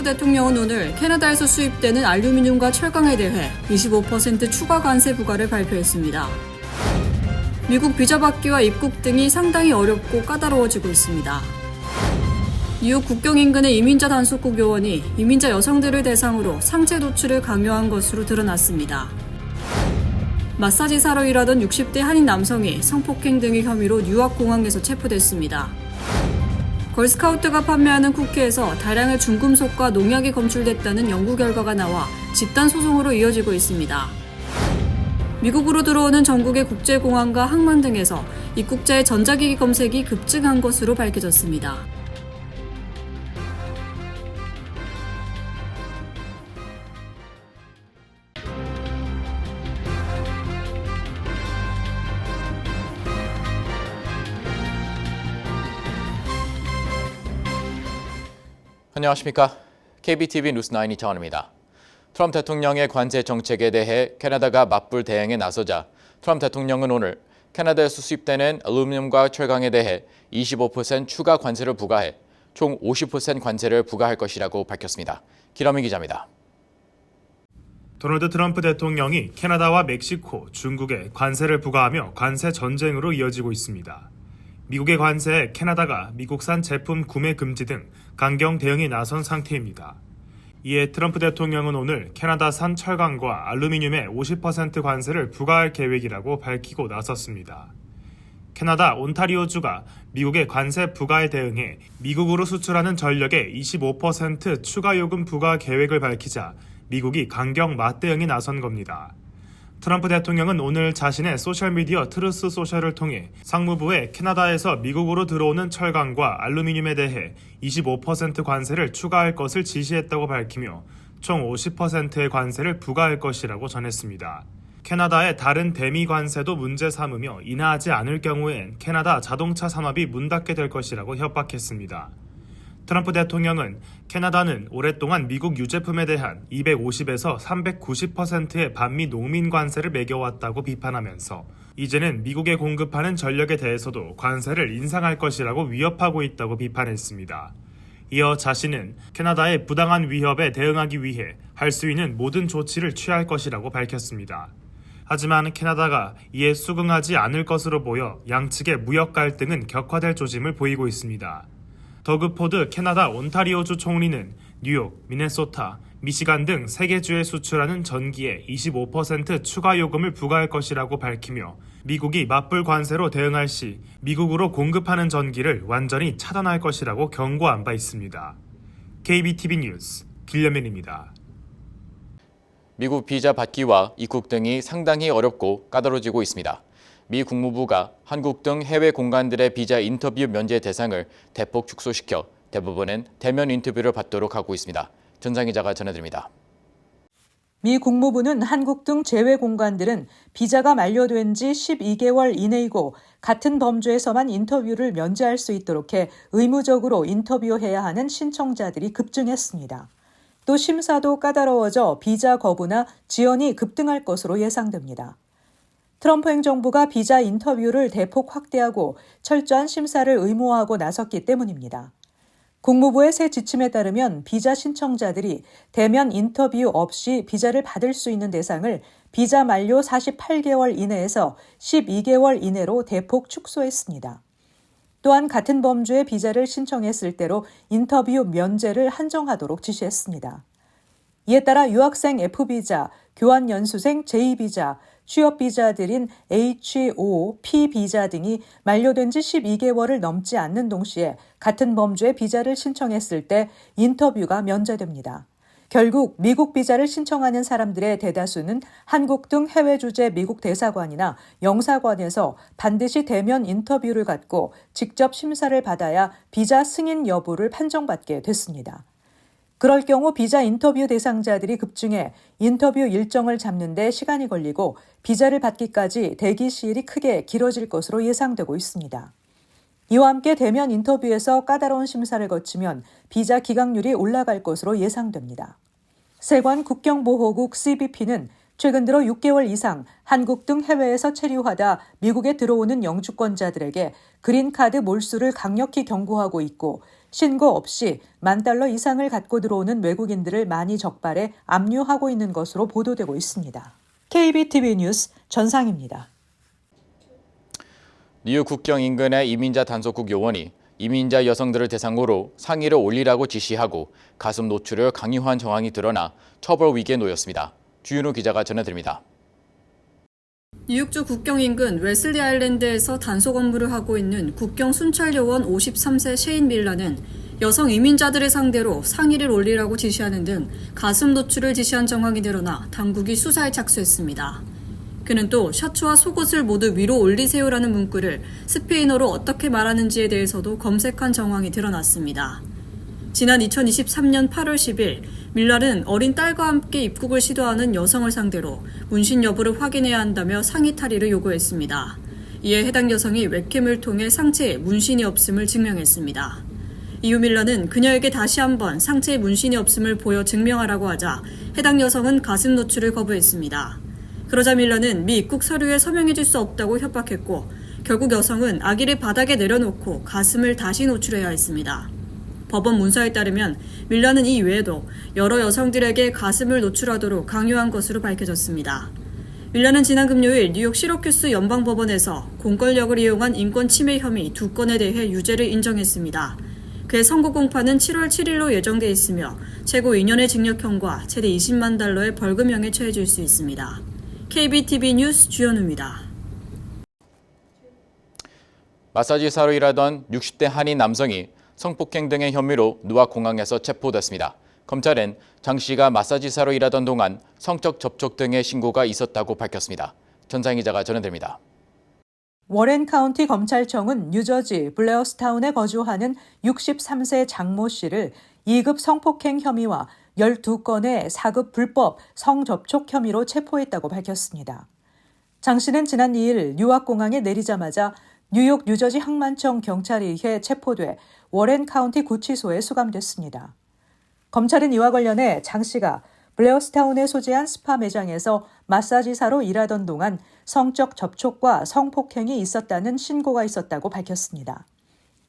트럼프 대통령은 오늘 캐나다에서 수입되는 알루미늄과 철강에 대해 25% 추가 관세 부과를 발표했습니다. 미국 비자 받기와 입국 등이 상당히 어렵고 까다로워지고 있습니다. 뉴욕 국경 인근의 이민자 단속국 요원이 이민자 여성들을 대상으로 상체 노출을 강요한 것으로 드러났습니다. 마사지사로 일하던 60대 한인 남성이 성폭행 등의 혐의로 뉴욕 공항에서 체포됐습니다. 걸스카우트가 판매하는 쿠키에서 다량의 중금속과 농약이 검출됐다는 연구 결과가 나와 집단 소송으로 이어지고 있습니다. 미국으로 들어오는 전국의 국제공항과 항만 등에서 입국자의 전자기기 검색이 급증한 것으로 밝혀졌습니다. 안녕하십니까. KBTV 뉴스9 이창원입니다. 트럼프 대통령의 관세 정책에 대해 캐나다가 맞불 대응에 나서자 트럼프 대통령은 오늘 캐나다에서 수입되는 알루미늄과 철강에 대해 25% 추가 관세를 부과해 총 50% 관세를 부과할 것이라고 밝혔습니다. 기러민 기자입니다. 도널드 트럼프 대통령이 캐나다와 멕시코, 중국에 관세를 부과하며 관세 전쟁으로 이어지고 있습니다. 미국의 관세에 캐나다가 미국산 제품 구매 금지 등 강경 대응에 나선 상태입니다. 이에 트럼프 대통령은 오늘 캐나다산 철강과 알루미늄에 50% 관세를 부과할 계획이라고 밝히고 나섰습니다. 캐나다 온타리오주가 미국의 관세 부과에 대응해 미국으로 수출하는 전력에 25% 추가 요금 부과 계획을 밝히자 미국이 강경 맞대응에 나선 겁니다. 트럼프 대통령은 오늘 자신의 소셜미디어 트루스 소셜을 통해 상무부에 캐나다에서 미국으로 들어오는 철강과 알루미늄에 대해 25% 관세를 추가할 것을 지시했다고 밝히며 총 50%의 관세를 부과할 것이라고 전했습니다. 캐나다의 다른 대미 관세도 문제 삼으며 인하하지 않을 경우엔 캐나다 자동차 산업이 문 닫게 될 것이라고 협박했습니다. 트럼프 대통령은 캐나다는 오랫동안 미국 유제품에 대한 250에서 390%의 반미 농민 관세를 매겨왔다고 비판하면서 이제는 미국에 공급하는 전력에 대해서도 관세를 인상할 것이라고 위협하고 있다고 비판했습니다. 이어 자신은 캐나다의 부당한 위협에 대응하기 위해 할 수 있는 모든 조치를 취할 것이라고 밝혔습니다. 하지만 캐나다가 이에 수긍하지 않을 것으로 보여 양측의 무역 갈등은 격화될 조짐을 보이고 있습니다. 더그 포드 캐나다 온타리오주 총리는 뉴욕, 미네소타, 미시간 등 3개 주에 수출하는 전기에 25% 추가 요금을 부과할 것이라고 밝히며 미국이 맞불 관세로 대응할 시 미국으로 공급하는 전기를 완전히 차단할 것이라고 경고한 바 있습니다. KBTV 뉴스 길려맨입니다. 미국 비자 받기와 입국 등이 상당히 어렵고 까다로워지고 있습니다. 미 국무부가 한국 등 해외 공간들의 비자 인터뷰 면제 대상을 대폭 축소시켜 대부분은 대면 인터뷰를 받도록 하고 있습니다. 전상 기자가 전해드립니다. 미 국무부는 한국 등 제외 공간들은 비자가 만료된 지 12개월 이내이고 같은 범죄에서만 인터뷰를 면제할 수 있도록 해 의무적으로 인터뷰해야 하는 신청자들이 급증했습니다. 또 심사도 까다로워져 비자 거부나 지연이 급등할 것으로 예상됩니다. 트럼프 행정부가 비자 인터뷰를 대폭 확대하고 철저한 심사를 의무화하고 나섰기 때문입니다. 국무부의 새 지침에 따르면 비자 신청자들이 대면 인터뷰 없이 비자를 받을 수 있는 대상을 비자 만료 48개월 이내에서 12개월 이내로 대폭 축소했습니다. 또한 같은 범죄의 비자를 신청했을 때로 인터뷰 면제를 한정하도록 지시했습니다. 이에 따라 유학생 F비자, 교환연수생 J비자, 취업비자들인 H-5, P비자 등이 만료된 지 12개월을 넘지 않는 동시에 같은 범죄의 비자를 신청했을 때 인터뷰가 면제됩니다. 결국 미국 비자를 신청하는 사람들의 대다수는 한국 등 해외 주재 미국 대사관이나 영사관에서 반드시 대면 인터뷰를 갖고 직접 심사를 받아야 비자 승인 여부를 판정받게 됐습니다. 그럴 경우 비자 인터뷰 대상자들이 급증해 인터뷰 일정을 잡는 데 시간이 걸리고 비자를 받기까지 대기 시일이 크게 길어질 것으로 예상되고 있습니다. 이와 함께 대면 인터뷰에서 까다로운 심사를 거치면 비자 기각률이 올라갈 것으로 예상됩니다. 세관 국경보호국 CBP는 최근 들어 6개월 이상 한국 등 해외에서 체류하다 미국에 들어오는 영주권자들에게 그린카드 몰수를 강력히 경고하고 있고 신고 없이 $10,000 이상을 갖고 들어오는 외국인들을 많이 적발해 압류하고 있는 것으로 보도되고 있습니다. KBTV 뉴스 전상입니다. 뉴욕 국경 인근의 이민자 단속국 요원이 이민자 여성들을 대상으로 상의를 올리라고 지시하고 가슴 노출을 강요한 정황이 드러나 처벌 위기에 놓였습니다. 주윤우 기자가 전해드립니다. 뉴욕주 국경 인근 웨슬리 아일랜드에서 단속 업무를 하고 있는 국경 순찰 요원 53세 셰인 밀러는 여성 이민자들을 상대로 상의를 올리라고 지시하는 등 가슴 노출을 지시한 정황이 드러나 당국이 수사에 착수했습니다. 그는 또 셔츠와 속옷을 모두 위로 올리세요라는 문구를 스페인어로 어떻게 말하는지에 대해서도 검색한 정황이 드러났습니다. 지난 2023년 8월 10일 밀러는 어린 딸과 함께 입국을 시도하는 여성을 상대로 문신 여부를 확인해야 한다며 상의 탈의를 요구했습니다. 이에 해당 여성이 웹캠을 통해 상체에 문신이 없음을 증명했습니다. 이후 밀러는 그녀에게 다시 한번 상체에 문신이 없음을 보여 증명하라고 하자 해당 여성은 가슴 노출을 거부했습니다. 그러자 밀러는 미 입국 서류에 서명해줄 수 없다고 협박했고 결국 여성은 아기를 바닥에 내려놓고 가슴을 다시 노출해야 했습니다. 법원 문서에 따르면 밀러는 이 외에도 여러 여성들에게 가슴을 노출하도록 강요한 것으로 밝혀졌습니다. 밀러는 지난 금요일 뉴욕 시러큐스 연방법원에서 공권력을 이용한 인권 침해 혐의 2건에 대해 유죄를 인정했습니다. 그의 선고 공판은 7월 7일로 예정돼 있으며 최고 2년의 징역형과 최대 $20만 달러의 벌금형에 처해질 수 있습니다. KBTV 뉴스 주현우입니다. 마사지사로 일하던 60대 한인 남성이 성폭행 등의 혐의로 누아공항에서 체포됐습니다. 검찰은 장 씨가 마사지사로 일하던 동안 성적 접촉 등의 신고가 있었다고 밝혔습니다. 전상희 기자가 전해드립니다. 워렌 카운티 검찰청은 뉴저지 블레어스타운에 거주하는 63세 장모 씨를 2급 성폭행 혐의와 12건의 4급 불법 성접촉 혐의로 체포했다고 밝혔습니다. 장 씨는 지난 2일 뉴아공항에 내리자마자 뉴욕 뉴저지 항만청 경찰에 의해 체포돼 워렌 카운티 구치소에 수감됐습니다. 검찰은 이와 관련해 장 씨가 블레어스타운에 소재한 스파 매장에서 마사지사로 일하던 동안 성적 접촉과 성폭행이 있었다는 신고가 있었다고 밝혔습니다.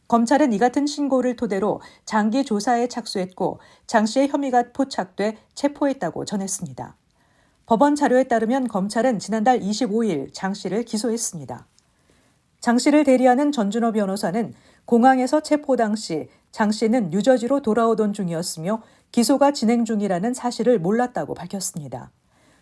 검찰은 이 같은 신고를 토대로 장기 조사에 착수했고 장 씨의 혐의가 포착돼 체포했다고 전했습니다. 법원 자료에 따르면 검찰은 지난달 25일 장 씨를 기소했습니다. 장 씨를 대리하는 전준호 변호사는 공항에서 체포 당시 장 씨는 뉴저지로 돌아오던 중이었으며 기소가 진행 중이라는 사실을 몰랐다고 밝혔습니다.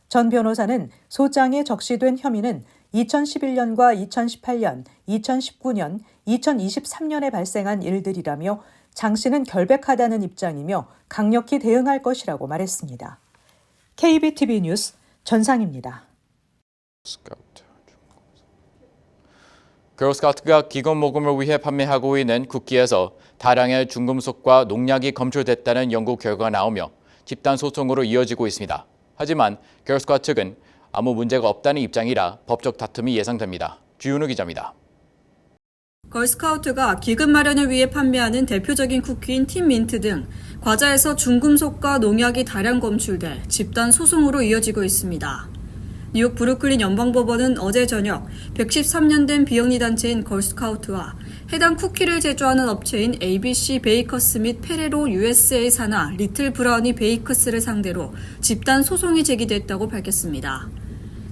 전 변호사는 소장에 적시된 혐의는 2011년과 2018년, 2019년, 2023년에 발생한 일들이라며 장 씨는 결백하다는 입장이며 강력히 대응할 것이라고 말했습니다. KBTV 뉴스 전상입니다. 걸스카우트가 기금 모금을 위해 판매하고 있는 쿠키에서 다량의 중금속과 농약이 검출됐다는 연구 결과가 나오며 집단 소송으로 이어지고 있습니다. 하지만 걸스카우트 측은 아무 문제가 없다는 입장이라 법적 다툼이 예상됩니다. 주윤우 기자입니다. 걸스카우트가 기금 마련을 위해 판매하는 대표적인 쿠키인 팀민트 등 과자에서 중금속과 농약이 다량 검출돼 집단 소송으로 이어지고 있습니다. 뉴욕 브루클린 연방법원은 어제 저녁 113년 된 비영리 단체인 걸스카우트와 해당 쿠키를 제조하는 업체인 ABC 베이커스 및 페레로 USA 산하 리틀 브라우니 베이커스를 상대로 집단 소송이 제기됐다고 밝혔습니다.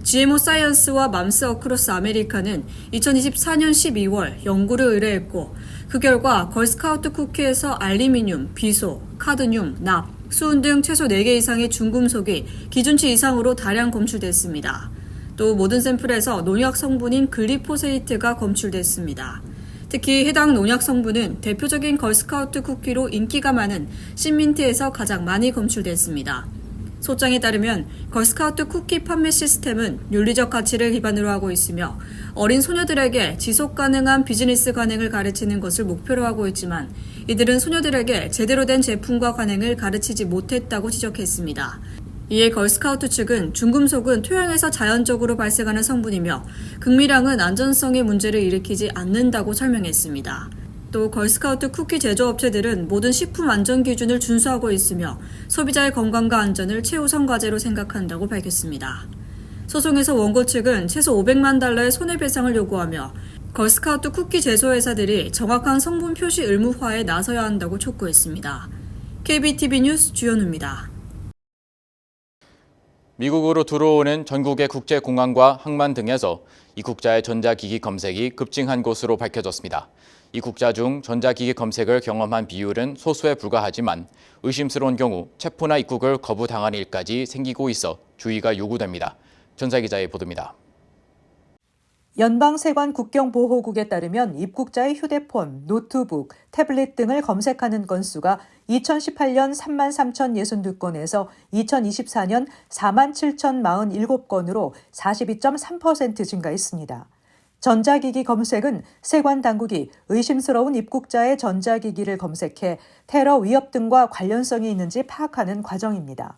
GMO 사이언스와 맘스 어크로스 아메리카는 2024년 12월 연구를 의뢰했고 그 결과 걸스카우트 쿠키에서 알루미늄, 비소, 카드뮴, 납, 수은 등 최소 4개 이상의 중금속이 기준치 이상으로 다량 검출됐습니다. 또 모든 샘플에서 농약 성분인 글리포세이트가 검출됐습니다. 특히 해당 농약 성분은 대표적인 걸스카우트 쿠키로 인기가 많은 신민트에서 가장 많이 검출됐습니다. 소장에 따르면 걸스카우트 쿠키 판매 시스템은 윤리적 가치를 기반으로 하고 있으며 어린 소녀들에게 지속 가능한 비즈니스 관행을 가르치는 것을 목표로 하고 있지만 이들은 소녀들에게 제대로 된 제품과 관행을 가르치지 못했다고 지적했습니다. 이에 걸스카우트 측은 중금속은 토양에서 자연적으로 발생하는 성분이며 극미량은 안전성의 문제를 일으키지 않는다고 설명했습니다. 또 걸스카우트 쿠키 제조업체들은 모든 식품 안전 기준을 준수하고 있으며 소비자의 건강과 안전을 최우선 과제로 생각한다고 밝혔습니다. 소송에서 원고 측은 최소 $500만 손해배상을 요구하며 걸스카우트 쿠키 제조회사들이 정확한 성분 표시 의무화에 나서야 한다고 촉구했습니다. KBTV 뉴스 주현우입니다. 미국으로 들어오는 전국의 국제공항과 항만 등에서 입국자의 전자기기 검색이 급증한 것으로 밝혀졌습니다. 입국자 중 전자기기 검색을 경험한 비율은 소수에 불과하지만 의심스러운 경우 체포나 입국을 거부당할 일까지 생기고 있어 주의가 요구됩니다. 전사 기자의 보도입니다. 연방세관 국경보호국에 따르면 입국자의 휴대폰, 노트북, 태블릿 등을 검색하는 건수가 2018년 33,062건에서 2024년 47,047건으로 42.3% 증가했습니다. 전자기기 검색은 세관 당국이 의심스러운 입국자의 전자기기를 검색해 테러 위협 등과 관련성이 있는지 파악하는 과정입니다.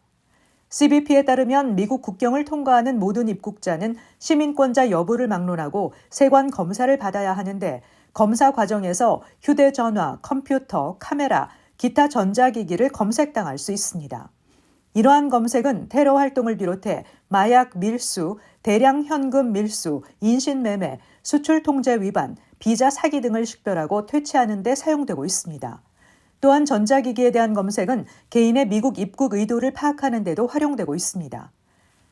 CBP에 따르면 미국 국경을 통과하는 모든 입국자는 시민권자 여부를 막론하고 세관 검사를 받아야 하는데 검사 과정에서 휴대전화, 컴퓨터, 카메라, 기타 전자기기를 검색당할 수 있습니다. 이러한 검색은 테러 활동을 비롯해 마약 밀수, 대량 현금 밀수, 인신매매, 수출 통제 위반, 비자 사기 등을 식별하고 퇴치하는 데 사용되고 있습니다. 또한 전자기기에 대한 검색은 개인의 미국 입국 의도를 파악하는 데도 활용되고 있습니다.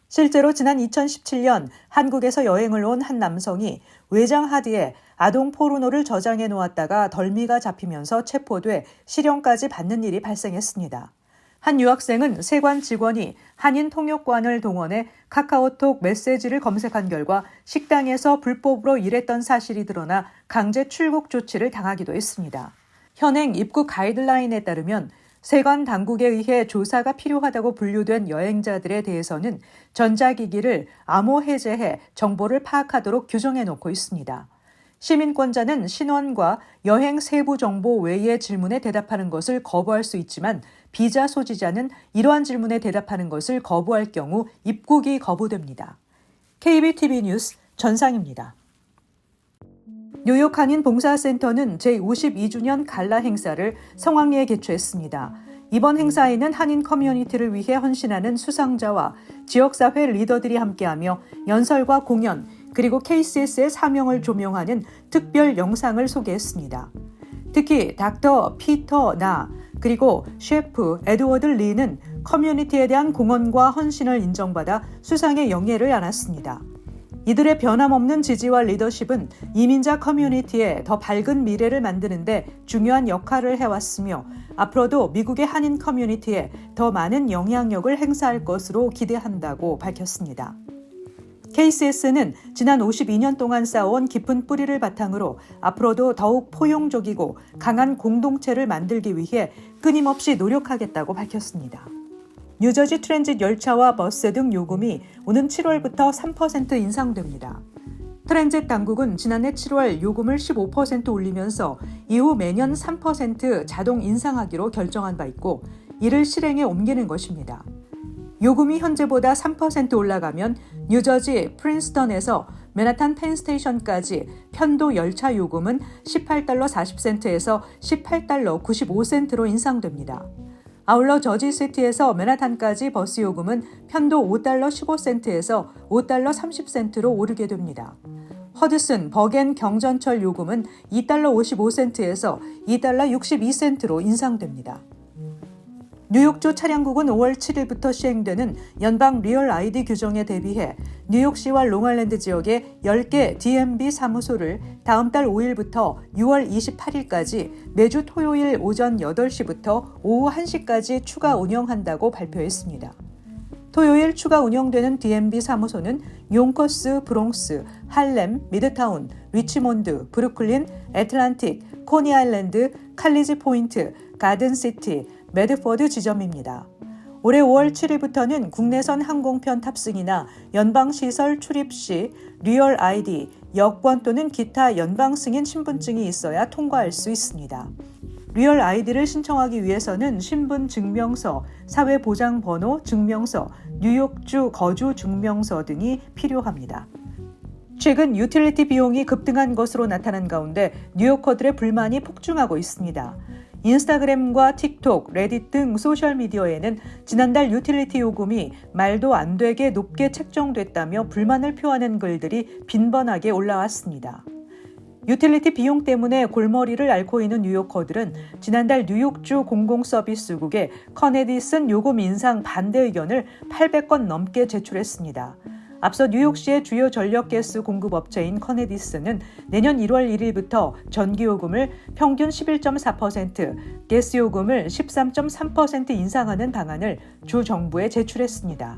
실제로 지난 2017년 한국에서 여행을 온 한 남성이 외장 하드에 아동 포르노를 저장해 놓았다가 덜미가 잡히면서 체포돼 실형까지 받는 일이 발생했습니다. 한 유학생은 세관 직원이 한인 통역관을 동원해 카카오톡 메시지를 검색한 결과 식당에서 불법으로 일했던 사실이 드러나 강제 출국 조치를 당하기도 했습니다. 현행 입국 가이드라인에 따르면 세관 당국에 의해 조사가 필요하다고 분류된 여행자들에 대해서는 전자기기를 암호 해제해 정보를 파악하도록 규정해 놓고 있습니다. 시민권자는 신원과 여행 세부 정보 외의 질문에 대답하는 것을 거부할 수 있지만 비자 소지자는 이러한 질문에 대답하는 것을 거부할 경우 입국이 거부됩니다. KBTV 뉴스 전상입니다. 뉴욕 한인 봉사센터는 제52주년 갈라 행사를 성황리에 개최했습니다. 이번 행사에는 한인 커뮤니티를 위해 헌신하는 수상자와 지역사회 리더들이 함께하며 연설과 공연, 그리고 KCS의 사명을 조명하는 특별 영상을 소개했습니다. 특히 닥터 피터 나, 그리고 셰프 에드워드 리는 커뮤니티에 대한 공헌과 헌신을 인정받아 수상의 영예를 안았습니다. 이들의 변함없는 지지와 리더십은 이민자 커뮤니티에 더 밝은 미래를 만드는 데 중요한 역할을 해왔으며 앞으로도 미국의 한인 커뮤니티에 더 많은 영향력을 행사할 것으로 기대한다고 밝혔습니다. KCS는 지난 52년 동안 쌓아온 깊은 뿌리를 바탕으로 앞으로도 더욱 포용적이고 강한 공동체를 만들기 위해 끊임없이 노력하겠다고 밝혔습니다. 뉴저지 트랜짓 열차와 버스 등 요금이 오는 7월부터 3% 인상됩니다. 트랜짓 당국은 지난해 7월 요금을 15% 올리면서 이후 매년 3% 자동 인상하기로 결정한 바 있고 이를 실행에 옮기는 것입니다. 요금이 현재보다 3% 올라가면 뉴저지 프린스턴에서 맨하탄 펜스테이션까지 편도 열차 요금은 18달러 40센트에서 18달러 95센트로 인상됩니다. 아울러 저지시티에서 맨하탄까지 버스 요금은 편도 5달러 15센트에서 5달러 30센트로 오르게 됩니다. 허드슨 버겐 경전철 요금은 2달러 55센트에서 2달러 62센트로 인상됩니다. 뉴욕주 차량국은 5월 7일부터 시행되는 연방 리얼 아이디 규정에 대비해 뉴욕시와 롱아일랜드 지역의 10개 DMV 사무소를 다음 달 5일부터 6월 28일까지 매주 토요일 오전 8시부터 오후 1시까지 추가 운영한다고 발표했습니다. 토요일 추가 운영되는 DMV 사무소는 용커스, 브롱스, 할렘, 미드타운, 리치몬드, 브루클린, 애틀란틱, 코니아일랜드, 칼리지 포인트, 가든시티, 매드포드 지점입니다. 올해 5월 7일부터는 국내선 항공편 탑승이나 연방시설 출입 시 리얼 아이디, 여권 또는 기타 연방 승인 신분증이 있어야 통과할 수 있습니다. 리얼 아이디를 신청하기 위해서는 신분증명서, 사회보장번호 증명서, 뉴욕주 거주 증명서 등이 필요합니다. 최근 유틸리티 비용이 급등한 것으로 나타난 가운데 뉴요커들의 불만이 폭증하고 있습니다. 인스타그램과 틱톡, 레딧 등 소셜미디어에는 지난달 유틸리티 요금이 말도 안 되게 높게 책정됐다며 불만을 표하는 글들이 빈번하게 올라왔습니다. 유틸리티 비용 때문에 골머리를 앓고 있는 뉴요커들은 지난달 뉴욕주 공공서비스국에 커네디슨 요금 인상 반대 의견을 800건 넘게 제출했습니다. 앞서 뉴욕시의 주요 전력가스 공급업체인 커네디슨은 내년 1월 1일부터 전기요금을 평균 11.4%, 가스요금을 13.3% 인상하는 방안을 주 정부에 제출했습니다.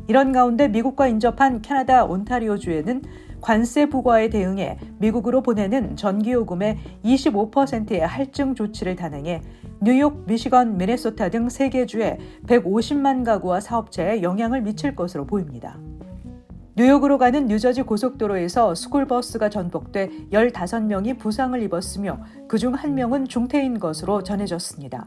이런 가운데 미국과 인접한 캐나다 온타리오주에는 관세 부과에 대응해 미국으로 보내는 전기요금의 25%의 할증 조치를 단행해 뉴욕, 미시건, 미네소타 등 3개 주에 150만 가구와 사업체에 영향을 미칠 것으로 보입니다. 뉴욕으로 가는 뉴저지 고속도로에서 스쿨버스가 전복돼 15명이 부상을 입었으며 그중 1명은 중태인 것으로 전해졌습니다.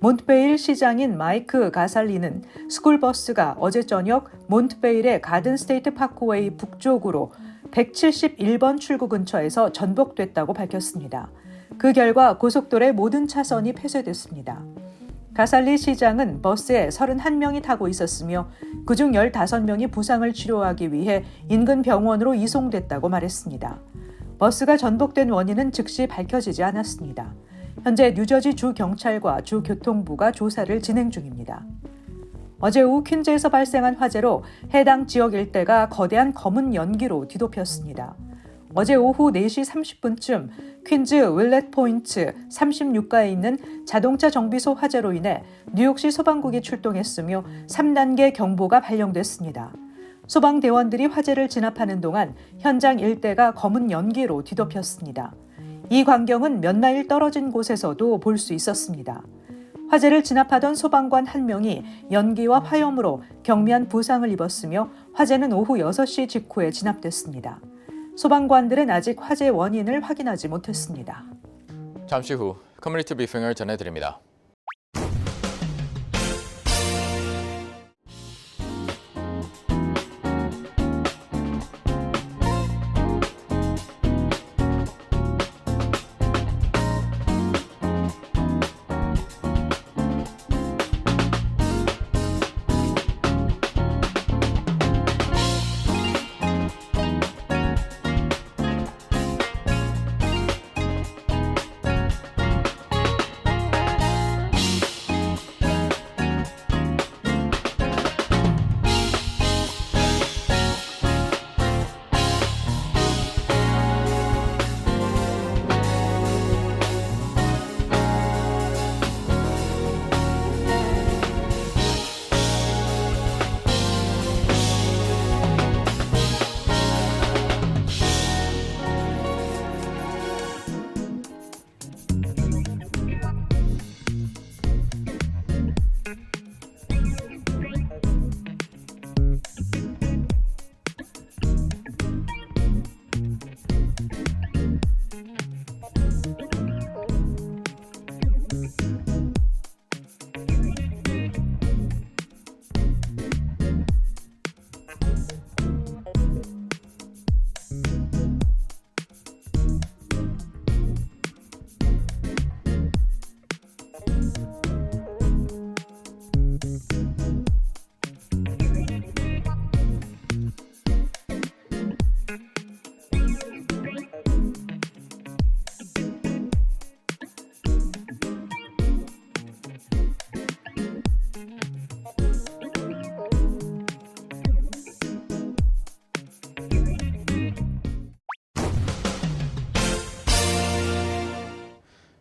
몬트베일 시장인 마이크 가살리는 스쿨버스가 어제 저녁 몬트베일의 가든스테이트 파크웨이 북쪽으로 171번 출구 근처에서 전복됐다고 밝혔습니다. 그 결과 고속도로의 모든 차선이 폐쇄됐습니다. 가살리 시장은 버스에 31명이 타고 있었으며 그중 15명이 부상을 치료하기 위해 인근 병원으로 이송됐다고 말했습니다. 버스가 전복된 원인은 즉시 밝혀지지 않았습니다. 현재 뉴저지 주 경찰과 주 교통부가 조사를 진행 중입니다. 어제 오후 퀸즈에서 발생한 화재로 해당 지역 일대가 거대한 검은 연기로 뒤덮였습니다. 어제 오후 4시 30분쯤 퀸즈 윌렛 포인트 36가에 있는 자동차 정비소 화재로 인해 뉴욕시 소방국이 출동했으며 3단계 경보가 발령됐습니다. 소방대원들이 화재를 진압하는 동안 현장 일대가 검은 연기로 뒤덮였습니다. 이 광경은 몇 마일 떨어진 곳에서도 볼 수 있었습니다. 화재를 진압하던 소방관 1명이 연기와 화염으로 경미한 부상을 입었으며 화재는 오후 6시 직후에 진압됐습니다. 소방관들은 아직 화재 원인을 확인하지 못했습니다. 잠시 후 커뮤니티 브리핑을 전해드립니다.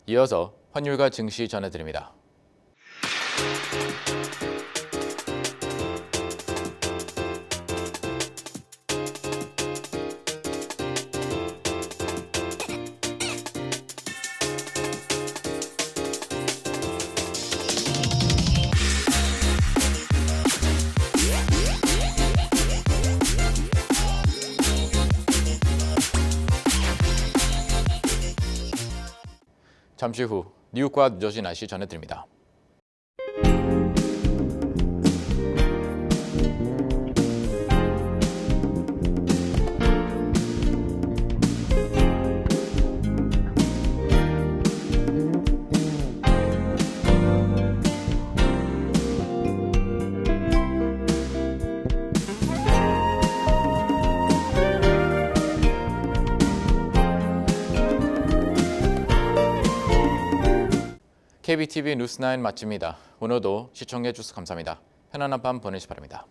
이어서 환율과 증시 전해드립니다. 잠시 후 뉴욕과 뉴저지 날씨 전해드립니다. KBTV 뉴스9 마칩니다. 오늘도 시청해 주셔서 감사합니다. 편안한 밤 보내시 바랍니다.